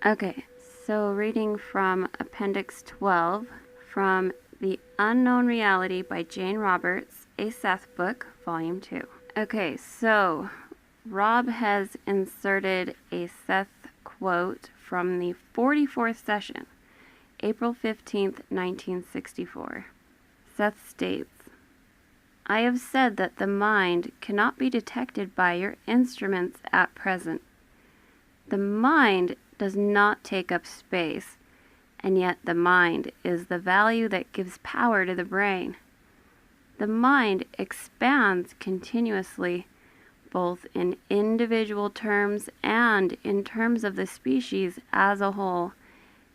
Okay, so reading from Appendix 12 from The Unknown Reality by Jane Roberts, a Seth book, Volume 2. Okay, so Rob has inserted a Seth quote from the 44th session, April 15th, 1964. Seth states, I have said that the mind cannot be detected by your instruments at present. The mind does not take up space, and yet the mind is the value that gives power to the brain. The mind expands continuously, both in individual terms and in terms of the species as a whole,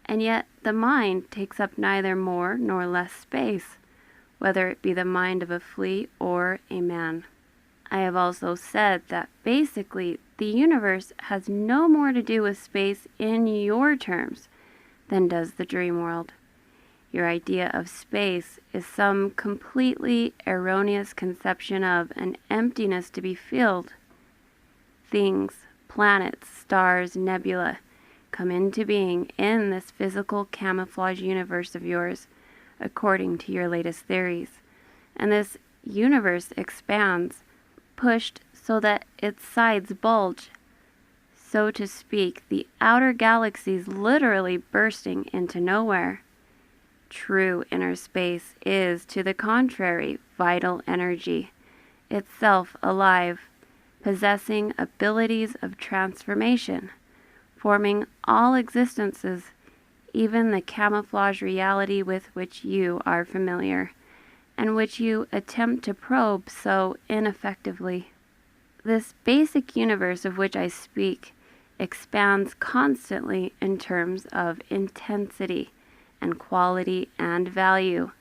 and yet the mind takes up neither more nor less space, whether it be the mind of a flea or a man. I have also said that basically the universe has no more to do with space in your terms than does the dream world. Your idea of space is some completely erroneous conception of an emptiness to be filled. Things, planets, stars, nebula, come into being in this physical camouflage universe of yours, according to your latest theories. And this universe expands, pushed so that its sides bulge. So to speak, the outer galaxies literally bursting into nowhere. True inner space is, to the contrary, vital energy, itself alive, possessing abilities of transformation, forming all existences, even the camouflage reality with which you are familiar, and which you attempt to probe so ineffectively. This basic universe of which I speak expands constantly in terms of intensity and quality and value,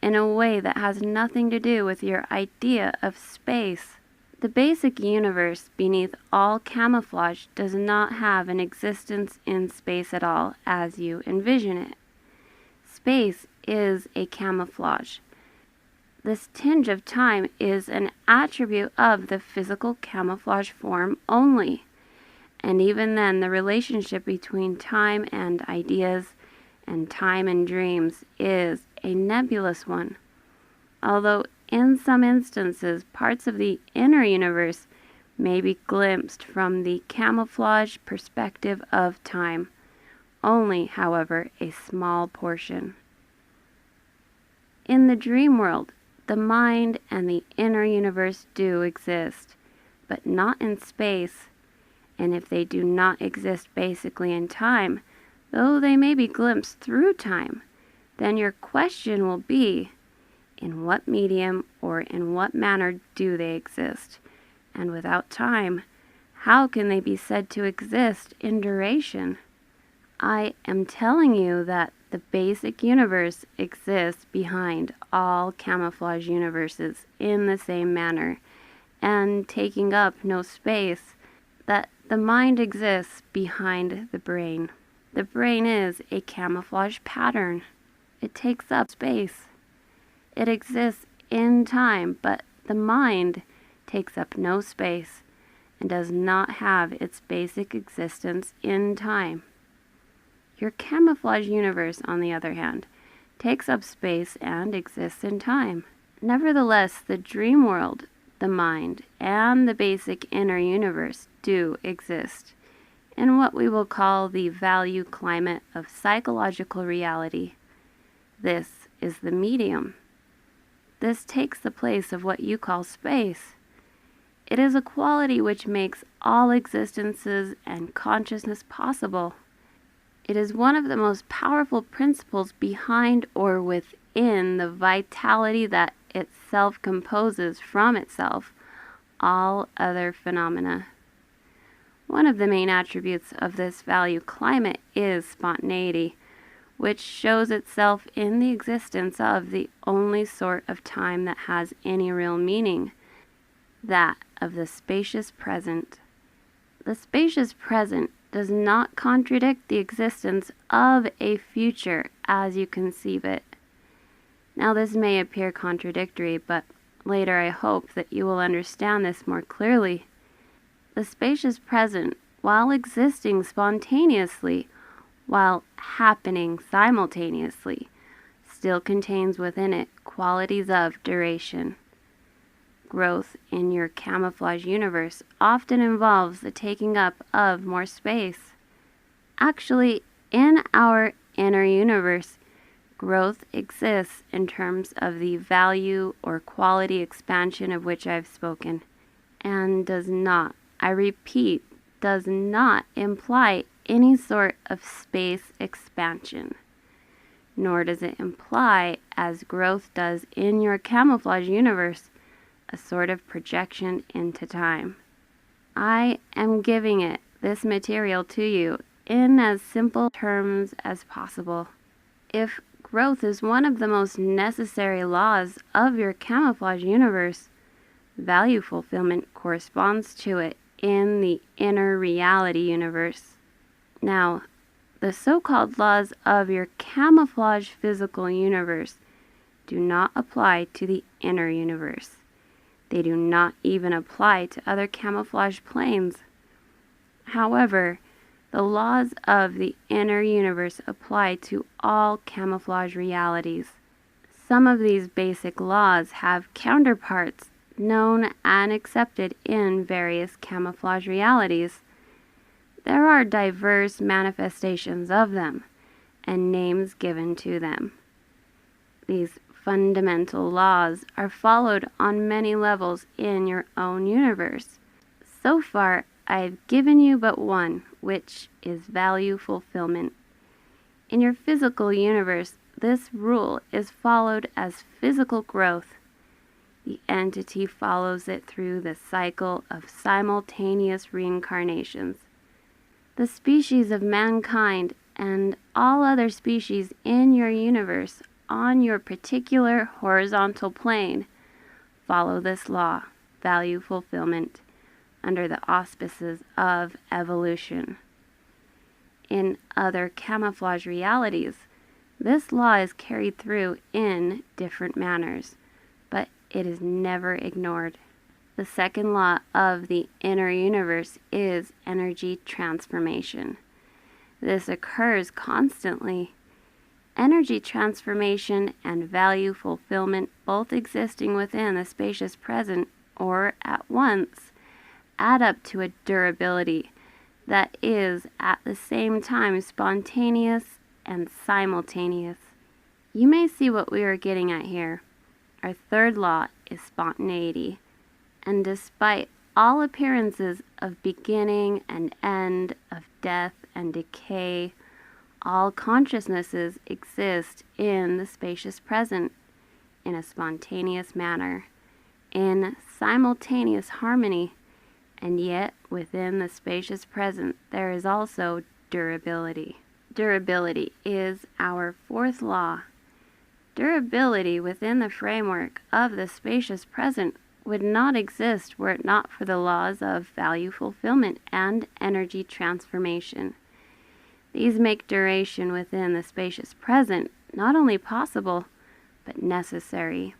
in a way that has nothing to do with your idea of space. The basic universe beneath all camouflage does not have an existence in space at all as you envision it. Space is a camouflage. This tinge of time is an attribute of the physical camouflage form only. And even then, the relationship between time and ideas and time and dreams is a nebulous one. Although in some instances, parts of the inner universe may be glimpsed from the camouflage perspective of time, only, however, a small portion. In the dream world, the mind and the inner universe do exist, but not in space, and if they do not exist basically in time, though they may be glimpsed through time, then your question will be, in what medium or in what manner do they exist? And without time, how can they be said to exist in duration? I am telling you that the basic universe exists behind all camouflage universes in the same manner, and taking up no space, that the mind exists behind the brain. The brain is a camouflage pattern. It takes up space. It exists in time, but the mind takes up no space and does not have its basic existence in time. Your camouflage universe, on the other hand, takes up space and exists in time. Nevertheless, the dream world, the mind, and the basic inner universe do exist in what we will call the value climate of psychological reality. This is the medium. This takes the place of what you call space. It is a quality which makes all existences and consciousness possible. It is one of the most powerful principles behind or within the vitality that itself composes from itself all other phenomena. One of the main attributes of this value climate is spontaneity, which shows itself in the existence of the only sort of time that has any real meaning, that of the spacious present. The spacious present does not contradict the existence of a future as you conceive it. Now, this may appear contradictory, but later I hope that you will understand this more clearly. The spacious present, while existing spontaneously, while happening simultaneously, still contains within it qualities of duration. Growth in your camouflage universe often involves the taking up of more space. Actually, in our inner universe, growth exists in terms of the value or quality expansion of which I've spoken, and does not, I repeat, does not imply any sort of space expansion, nor does it imply, as growth does in your camouflage universe, a sort of projection into time. I am giving it, this material, to you in as simple terms as possible. If growth is one of the most necessary laws of your camouflage universe, value fulfillment corresponds to it in the inner reality universe. Now, the so-called laws of your camouflage physical universe do not apply to the inner universe. They do not even apply to other camouflage planes. However, the laws of the inner universe apply to all camouflage realities. Some of these basic laws have counterparts known and accepted in various camouflage realities. There are diverse manifestations of them and names given to them. These fundamental laws are followed on many levels in your own universe. So far, I've given you but one, which is value fulfillment. In your physical universe, this rule is followed as physical growth. The entity follows it through the cycle of simultaneous reincarnations. The species of mankind and all other species in your universe on your particular horizontal plane follow this law, value fulfillment, under the auspices of evolution. In other camouflage realities, this law is carried through in different manners, but it is never ignored. The second law of the inner universe is energy transformation. This occurs constantly. Energy transformation and value fulfillment, both existing within the spacious present or at once, add up to a durability that is at the same time spontaneous and simultaneous. You may see what we are getting at here. Our third law is spontaneity, and despite all appearances of beginning and end, of death and decay, all consciousnesses exist in the spacious present in a spontaneous manner, in simultaneous harmony, and yet within the spacious present there is also durability. Durability is our fourth law. Durability within the framework of the spacious present would not exist were it not for the laws of value fulfillment and energy transformation. These make duration within the spacious present not only possible, but necessary.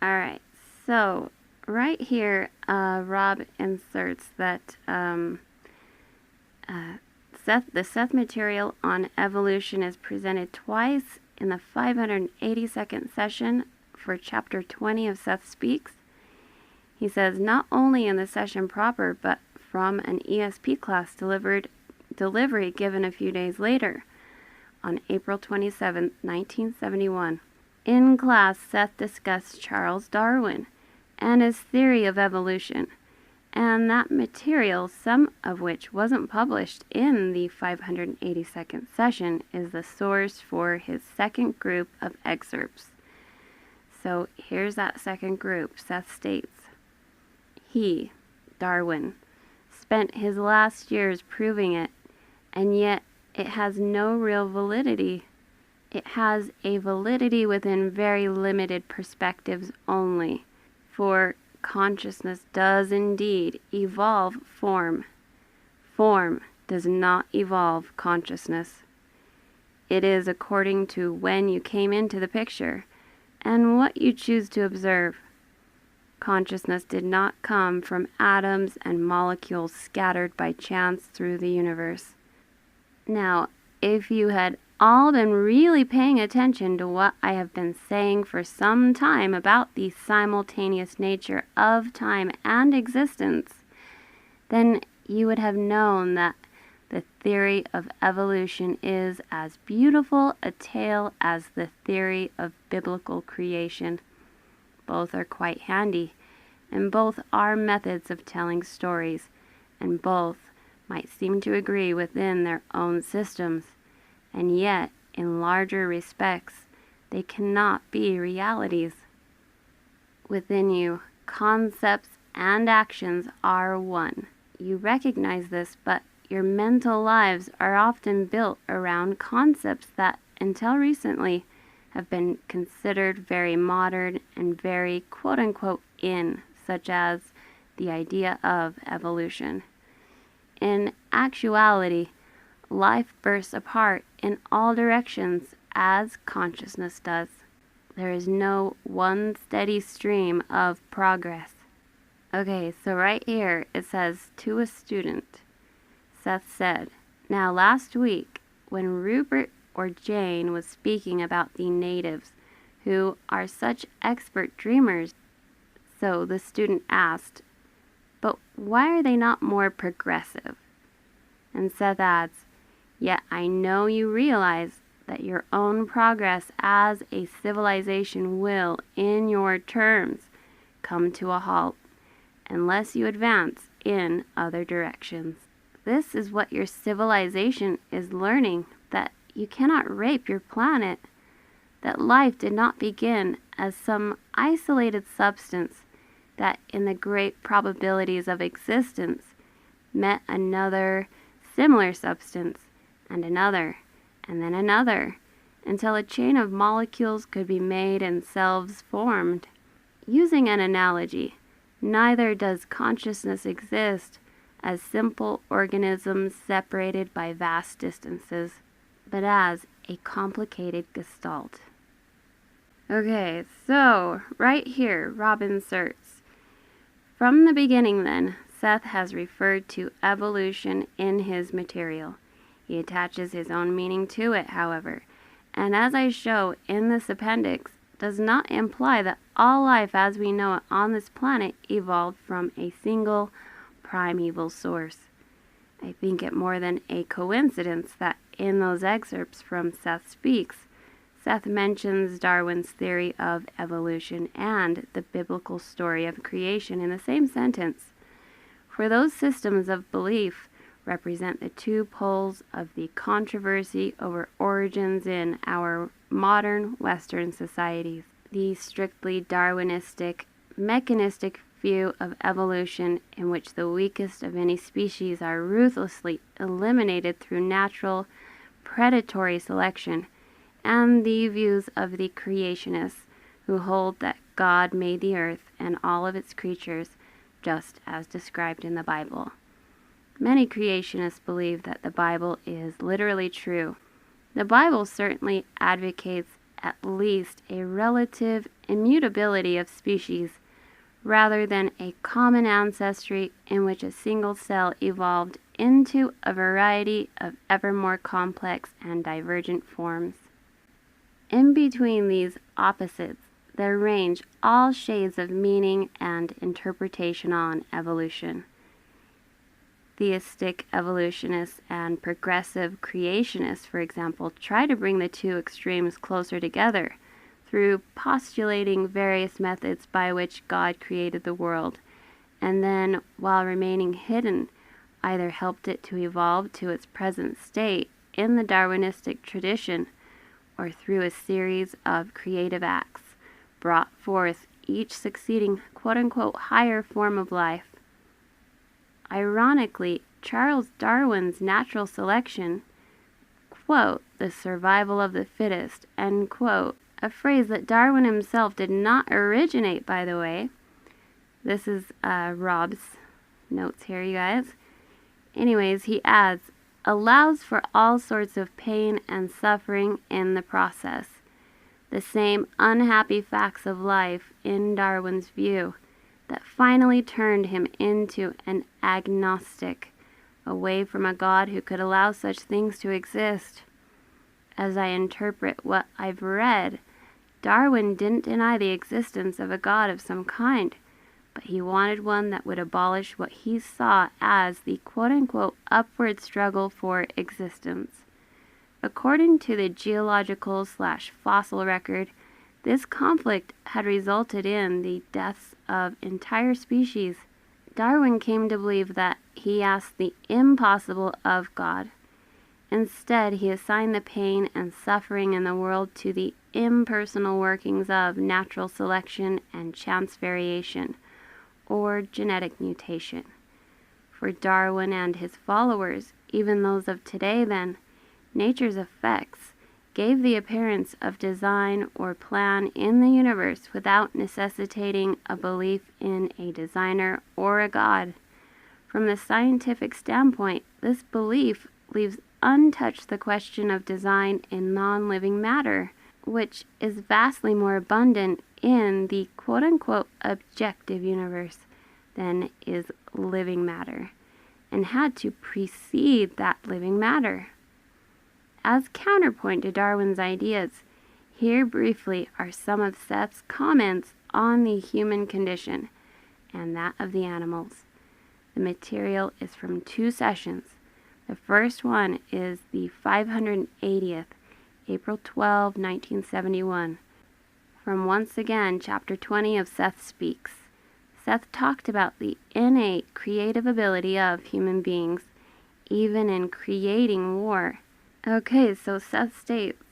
Alright, so right here, Rob inserts that the Seth material on evolution is presented twice in the 582nd session for Chapter 20 of Seth Speaks. He says not only in the session proper, but from an ESP class delivery given a few days later, on April 27, 1971. In class, Seth discussed Charles Darwin and his theory of evolution, and that material, some of which wasn't published in the 582nd session, is the source for his second group of excerpts. So here's that second group. Seth states, he, Darwin, spent his last years proving it, and yet it has no real validity. It has a validity within very limited perspectives only, for consciousness does indeed evolve form. Form does not evolve consciousness. It is according to when you came into the picture and what you choose to observe. Consciousness did not come from atoms and molecules scattered by chance through the universe. Now, if you had all been really paying attention to what I have been saying for some time about the simultaneous nature of time and existence, then you would have known that the theory of evolution is as beautiful a tale as the theory of biblical creation. Both are quite handy, and both are methods of telling stories, and both might seem to agree within their own systems, and yet, in larger respects, they cannot be realities. Within you, concepts and actions are one. You recognize this, but your mental lives are often built around concepts that, until recently, have been considered very modern and very quote-unquote in, such as the idea of evolution. In actuality, life bursts apart in all directions as consciousness does. There is no one steady stream of progress. Okay, so right here it says, to a student, Seth said, "Now last week, when Rupert or Jane was speaking about the natives, who are such expert dreamers," so the student asked, "But why are they not more progressive?" And Seth adds, "Yet I know you realize that your own progress as a civilization will, in your terms, come to a halt, unless you advance in other directions. This is what your civilization is learning, that you cannot rape your planet, that life did not begin as some isolated substance that in the great probabilities of existence met another similar substance, and another, and then another, until a chain of molecules could be made and selves formed. Using an analogy, neither does consciousness exist as simple organisms separated by vast distances, but as a complicated gestalt." Okay, so right here, Rob inserts, "From the beginning then, Seth has referred to evolution in his material. He attaches his own meaning to it, however, and as I show in this appendix, does not imply that all life as we know it on this planet evolved from a single primeval source. I think it more than a coincidence that in those excerpts from Seth Speaks, Seth mentions Darwin's theory of evolution and the biblical story of creation in the same sentence, for those systems of belief represent the two poles of the controversy over origins in our modern Western societies. The strictly Darwinistic, mechanistic view of evolution, in which the weakest of any species are ruthlessly eliminated through natural predatory selection, and the views of the creationists, who hold that God made the earth and all of its creatures just as described in the Bible. Many creationists believe that the Bible is literally true. The Bible certainly advocates at least a relative immutability of species, rather than a common ancestry in which a single cell evolved into a variety of ever more complex and divergent forms. In between these opposites, there range all shades of meaning and interpretation on evolution. Theistic evolutionists and progressive creationists, for example, try to bring the two extremes closer together through postulating various methods by which God created the world, and then, while remaining hidden, either helped it to evolve to its present state in the Darwinistic tradition, or through a series of creative acts, brought forth each succeeding quote-unquote higher form of life. Ironically, Charles Darwin's natural selection, quote, "the survival of the fittest," end quote, a phrase that Darwin himself did not originate, by the way. This is Rob's notes here, you guys. Anyways, he adds, "allows for all sorts of pain and suffering in the process. The same unhappy facts of life, in Darwin's view, that finally turned him into an agnostic, away from a God who could allow such things to exist. As I interpret what I've read, Darwin didn't deny the existence of a God of some kind, but he wanted one that would abolish what he saw as the quote-unquote upward struggle for existence. According to the geological/fossil record, this conflict had resulted in the deaths of entire species. Darwin came to believe that he asked the impossible of God. Instead, he assigned the pain and suffering in the world to the impersonal workings of natural selection and chance variation, or genetic mutation. For Darwin and his followers, even those of today then, nature's effects gave the appearance of design or plan in the universe without necessitating a belief in a designer or a God. From the scientific standpoint, this belief leaves untouched the question of design in non-living matter, which is vastly more abundant in the quote-unquote objective universe than is living matter, and had to precede that living matter. As counterpoint to Darwin's ideas, here briefly are some of Seth's comments on the human condition and that of the animals. The material is from 2 sessions. The first one is the 580th, April 12, 1971. From once again, chapter 20 of Seth Speaks. Seth talked about the innate creative ability of human beings, even in creating war. Okay, so Seth states,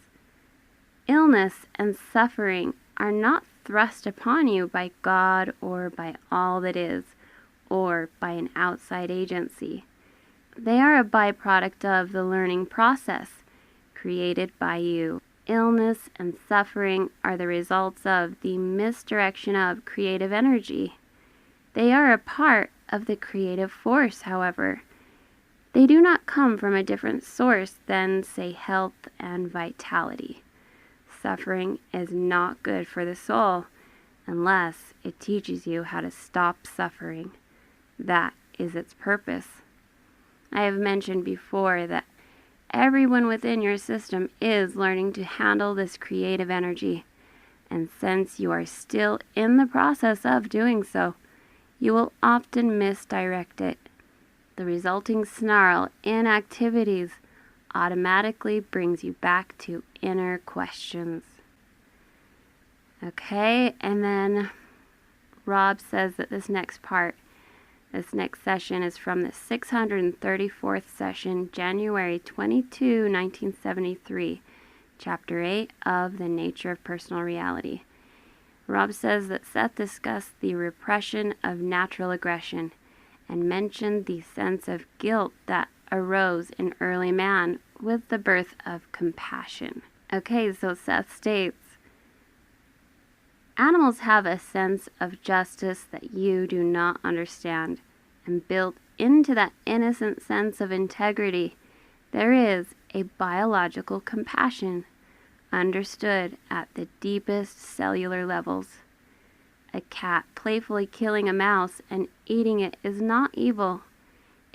illness and suffering are not thrust upon you by God or by all that is, or by an outside agency. They are a byproduct of the learning process created by you. Illness and suffering are the results of the misdirection of creative energy. They are a part of the creative force, however. They do not come from a different source than, say, health and vitality. Suffering is not good for the soul unless it teaches you how to stop suffering. That is its purpose. I have mentioned before that everyone within your system is learning to handle this creative energy, and since you are still in the process of doing so, you will often misdirect it. The resulting snarl in activities automatically brings you back to inner questions. Okay, and then Rob says that this next session is from the 634th session, January 22, 1973, Chapter 8 of The Nature of Personal Reality. Rob says that Seth discussed the repression of natural aggression and mentioned the sense of guilt that arose in early man with the birth of compassion. Okay, so Seth states, animals have a sense of justice that you do not understand, and built into that innocent sense of integrity, there is a biological compassion, understood at the deepest cellular levels. A cat playfully killing a mouse and eating it is not evil.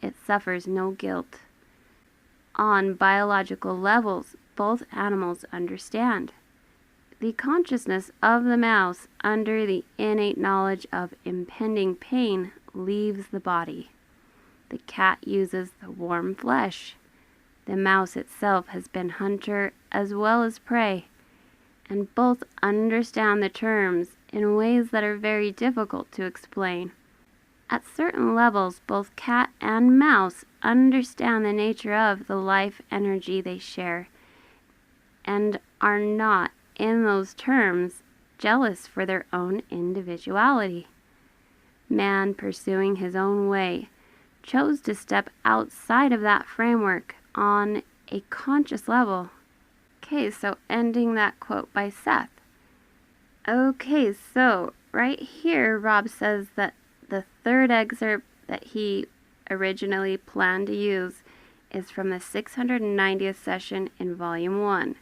It suffers no guilt. On biological levels, both animals understand. The consciousness of the mouse, under the innate knowledge of impending pain, leaves the body. The cat uses the warm flesh. The mouse itself has been hunter as well as prey, and both understand the terms in ways that are very difficult to explain. At certain levels, both cat and mouse understand the nature of the life energy they share, and are not, in those terms, jealous for their own individuality. Man, pursuing his own way, chose to step outside of that framework on a conscious level. Okay, so ending that quote by Seth. Okay, so right here, Rob says that the third excerpt that he originally planned to use is from the 690th session in Volume 1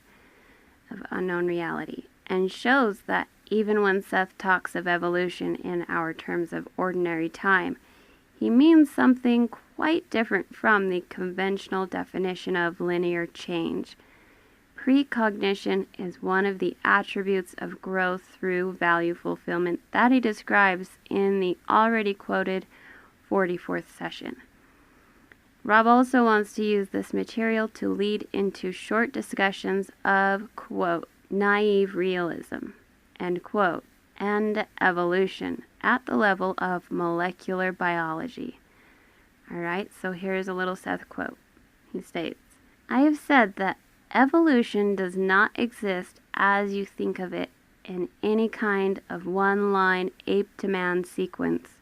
of Unknown Reality, and shows that even when Seth talks of evolution in our terms of ordinary time, he means something quite different from the conventional definition of linear change. Precognition is one of the attributes of growth through value fulfillment that he describes in the already quoted 44th session. Rob also wants to use this material to lead into short discussions of, quote, naive realism, end quote, and evolution at the level of molecular biology. All right, so here's a little Seth quote. He states, "I have said that evolution does not exist as you think of it in any kind of one-line ape-to-man sequence.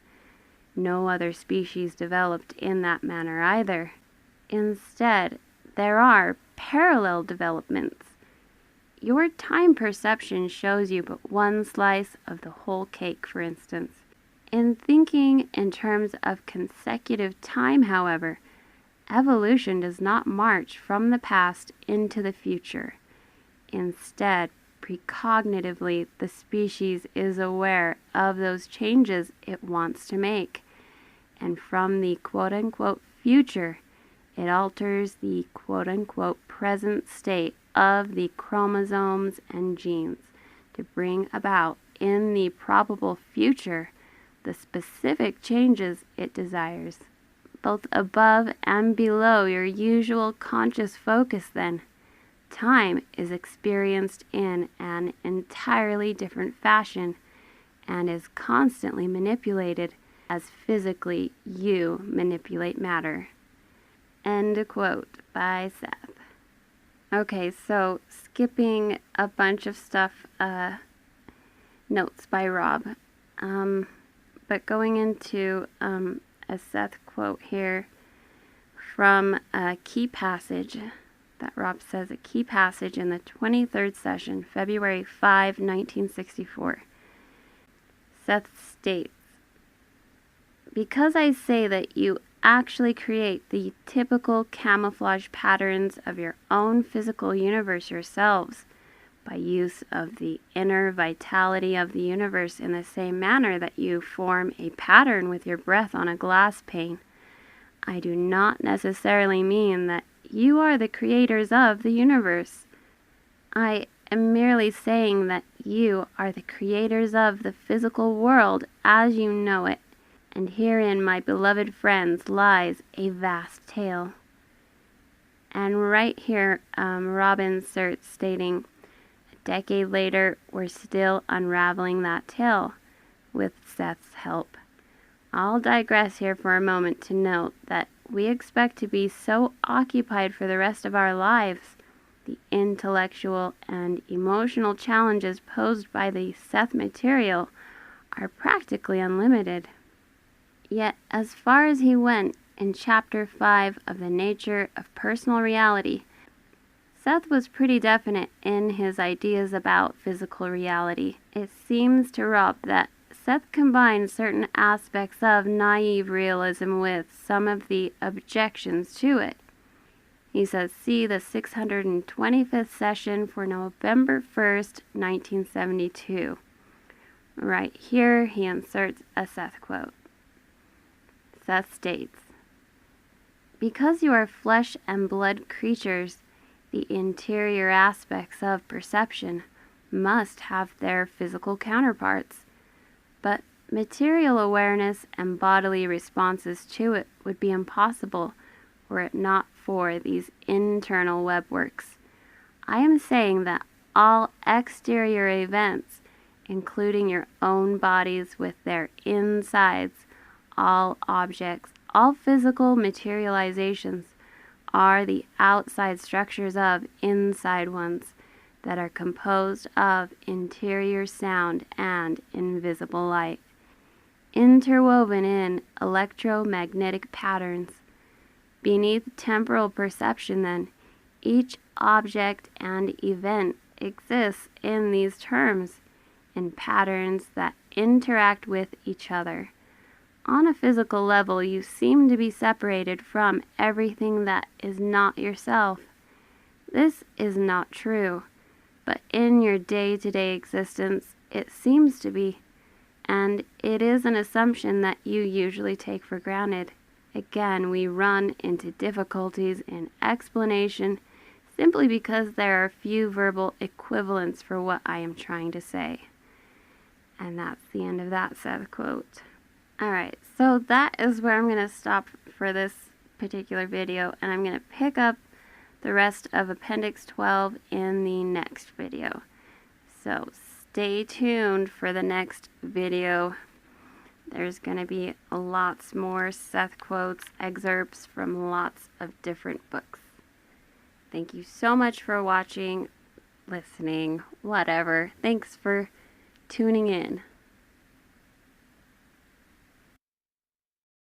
No other species developed in that manner either. Instead, there are parallel developments. Your time perception shows you but one slice of the whole cake, for instance. In thinking in terms of consecutive time, however, evolution does not march from the past into the future. Instead, precognitively, the species is aware of those changes it wants to make, and from the quote-unquote future, it alters the quote-unquote present state of the chromosomes and genes to bring about in the probable future the specific changes it desires. Both above and below your usual conscious focus, then, time is experienced in an entirely different fashion and is constantly manipulated as physically you manipulate matter." End quote by Seth. Okay, so skipping a bunch of stuff, notes by Rob, but going into a Seth quote here from a key passage that Rob says, a key passage in the 23rd session, February 5, 1964. Seth states, "Because I say that you actually create the typical camouflage patterns of your own physical universe yourselves by use of the inner vitality of the universe in the same manner that you form a pattern with your breath on a glass pane, I do not necessarily mean that you are the creators of the universe. I am merely saying that you are the creators of the physical world as you know it, and herein, my beloved friends, lies a vast tale." And right here, Rob inserts stating, "A decade later, we're still unraveling that tale with Seth's help." I'll digress here for a moment to note that we expect to be so occupied for the rest of our lives. The intellectual and emotional challenges posed by the Seth material are practically unlimited. Yet, as far as he went in Chapter 5 of The Nature of Personal Reality, Seth was pretty definite in his ideas about physical reality. It seems to Rob that Seth combined certain aspects of naive realism with some of the objections to it. He says, see the 625th session for November 1st, 1972. Right here, he inserts a Seth quote. Seth states, "Because you are flesh and blood creatures, the interior aspects of perception must have their physical counterparts. But material awareness and bodily responses to it would be impossible were it not for these internal webworks. I am saying that all exterior events, including your own bodies with their insides, all objects, all physical materializations, are the outside structures of inside ones that are composed of interior sound and invisible light, interwoven in electromagnetic patterns. Beneath temporal perception, then, each object and event exists in these terms, in patterns that interact with each other. On a physical level, you seem to be separated from everything that is not yourself. This is not true, but in your day-to-day existence, it seems to be, and it is an assumption that you usually take for granted. Again, we run into difficulties in explanation simply because there are few verbal equivalents for what I am trying to say. And that's the end of that Seth quote. Alright, so that is where I'm going to stop for this particular video, and I'm going to pick up the rest of Appendix 12 in the next video. So stay tuned for the next video. There's going to be lots more Seth quotes, excerpts from lots of different books. Thank you so much for watching, listening, whatever. Thanks for tuning in.